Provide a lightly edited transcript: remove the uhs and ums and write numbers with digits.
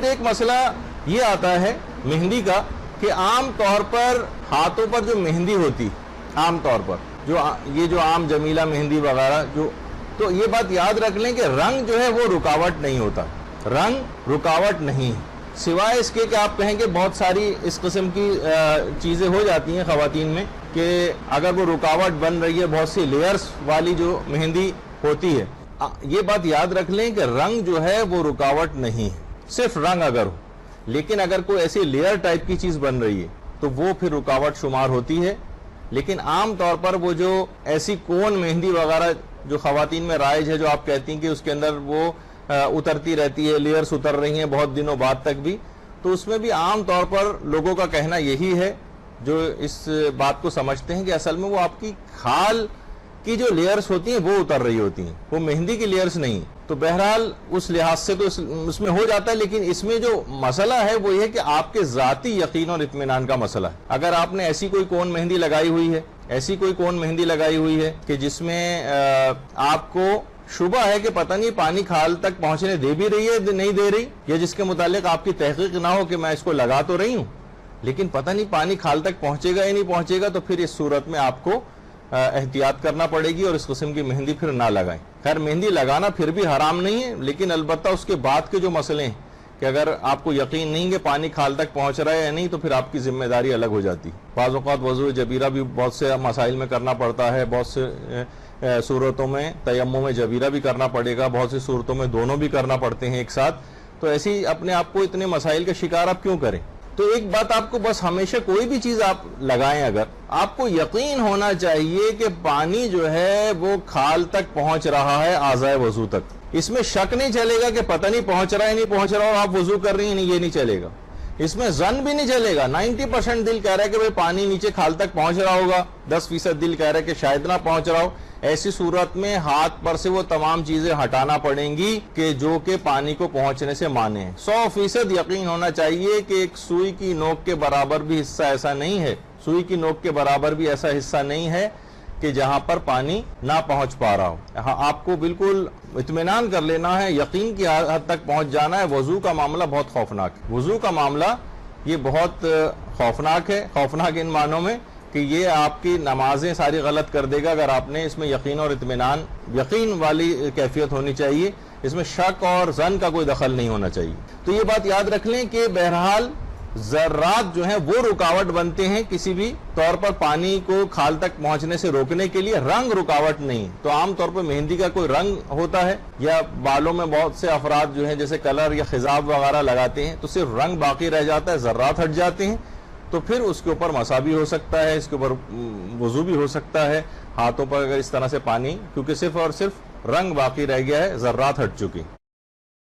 ایک مسئلہ یہ آتا ہے مہندی کا کہ عام طور پر ہاتھوں پر جو مہندی ہوتی عام طور پر جو عام جمیلہ مہندی وغیرہ تو یہ بات یاد رکھ لیں کہ رنگ جو ہے وہ رکاوٹ نہیں ہوتا، رنگ رکاوٹ نہیں، سوائے اس کے کہ آپ کہیں کہ بہت ساری اس قسم کی چیزیں ہو جاتی ہیں خواتین میں کہ اگر وہ رکاوٹ بن رہی ہے، بہت سی لیئرز والی جو مہندی ہوتی ہے، یہ بات یاد رکھ لیں کہ رنگ جو ہے وہ رکاوٹ نہیں ہے، صرف رنگ اگر ہو، لیکن اگر کوئی ایسی لیئر ٹائپ کی چیز بن رہی ہے تو وہ پھر رکاوٹ شمار ہوتی ہے۔ لیکن عام طور پر وہ جو ایسی کون مہندی وغیرہ جو خواتین میں رائج ہے، جو آپ کہتی ہیں کہ اس کے اندر وہ اترتی رہتی ہے، لیئرز اتر رہی ہیں بہت دنوں بعد تک بھی، تو اس میں بھی عام طور پر لوگوں کا کہنا یہی ہے جو اس بات کو سمجھتے ہیں کہ اصل میں وہ آپ کی کھال کی جو لیئرز ہوتی ہیں وہ اتر رہی ہوتی ہیں، وہ مہندی کی لیئرز نہیں۔ تو بہرحال اس لحاظ سے تو اس میں ہو جاتا ہے، لیکن اس میں جو مسئلہ ہے وہ یہ کہ آپ کے ذاتی یقین اور اطمینان کا مسئلہ ہے۔ اگر آپ نے ایسی کوئی کون مہندی لگائی ہوئی ہے کہ جس میں آپ کو شبہ ہے کہ پتہ نہیں پانی کھال تک پہنچنے دے بھی رہی ہے نہیں دے رہی، یا جس کے متعلق آپ کی تحقیق نہ ہو کہ میں اس کو لگا تو رہی ہوں لیکن پتہ نہیں پانی کھال تک پہنچے گا یا نہیں پہنچے گا، تو پھر اس صورت میں آپ کو احتیاط کرنا پڑے گی اور اس قسم کی مہندی پھر نہ لگائیں۔ خیر مہندی لگانا پھر بھی حرام نہیں ہے، لیکن البتہ اس کے بعد کے جو مسئلے ہیں کہ اگر آپ کو یقین نہیں کہ پانی کھال تک پہنچ رہا ہے یا نہیں تو پھر آپ کی ذمہ داری الگ ہو جاتی ہے۔ بعض اوقات وضو جبیرہ بھی بہت سے مسائل میں کرنا پڑتا ہے، بہت سے صورتوں میں تیمم جبیرہ بھی کرنا پڑے گا، بہت سی صورتوں میں دونوں بھی کرنا پڑتے ہیں ایک ساتھ، تو ایسی اپنے آپ کو اتنے مسائل کا شکار آپ کیوں کریں؟ تو ایک بات آپ کو بس ہمیشہ کوئی بھی چیز آپ لگائیں اگر آپ کو یقین ہونا چاہیے کہ پانی جو ہے وہ کھال تک پہنچ رہا ہے اعضائے وضو تک، اس میں شک نہیں چلے گا کہ پتہ نہیں پہنچ رہا ہے نہیں پہنچ رہا اور آپ وضو کر رہی ہیں، نہیں یہ نہیں چلے گا، اس میں ظن بھی نہیں چلے گا۔ 90% دل کہہ رہا ہے کہ پانی نیچے کھال تک پہنچ رہا ہوگا، 10% دل کہہ رہا ہے کہ شاید نہ پہنچ رہا ہو۔ ایسی صورت میں ہاتھ پر سے وہ تمام چیزیں ہٹانا پڑیں گی کہ جو کہ پانی کو پہنچنے سے مانے ہیں۔ 100% یقین ہونا چاہیے کہ ایک سوئی کی نوک کے برابر بھی حصہ ایسا نہیں ہے، سوئی کی نوک کے برابر بھی ایسا حصہ نہیں ہے کہ جہاں پر پانی نہ پہنچ پا رہا ہو۔ آپ کو بالکل اطمینان کر لینا ہے، یقین کی حد تک پہنچ جانا ہے۔ وضو کا معاملہ بہت خوفناک ہے، وضو کا معاملہ یہ بہت خوفناک ہے، خوفناک ان معنوں میں کہ یہ آپ کی نمازیں ساری غلط کر دے گا اگر آپ نے اس میں یقین اور اطمینان، یقین والی کیفیت ہونی چاہیے، اس میں شک اور ظن کا کوئی دخل نہیں ہونا چاہیے۔ تو یہ بات یاد رکھ لیں کہ بہرحال ذرات جو ہیں وہ رکاوٹ بنتے ہیں کسی بھی طور پر پانی کو کھال تک پہنچنے سے روکنے کے لیے، رنگ رکاوٹ نہیں۔ تو عام طور پر مہندی کا کوئی رنگ ہوتا ہے یا بالوں میں بہت سے افراد جو ہیں جیسے کلر یا خضاب وغیرہ لگاتے ہیں تو صرف رنگ باقی رہ جاتا ہے، ذرات ہٹ جاتے ہیں، تو پھر اس کے اوپر مسح بھی ہو سکتا ہے، اس کے اوپر وضو بھی ہو سکتا ہے ہاتھوں پر اگر اس طرح سے پانی، کیونکہ صرف اور صرف رنگ باقی رہ گیا ہے، ذرات ہٹ چکی۔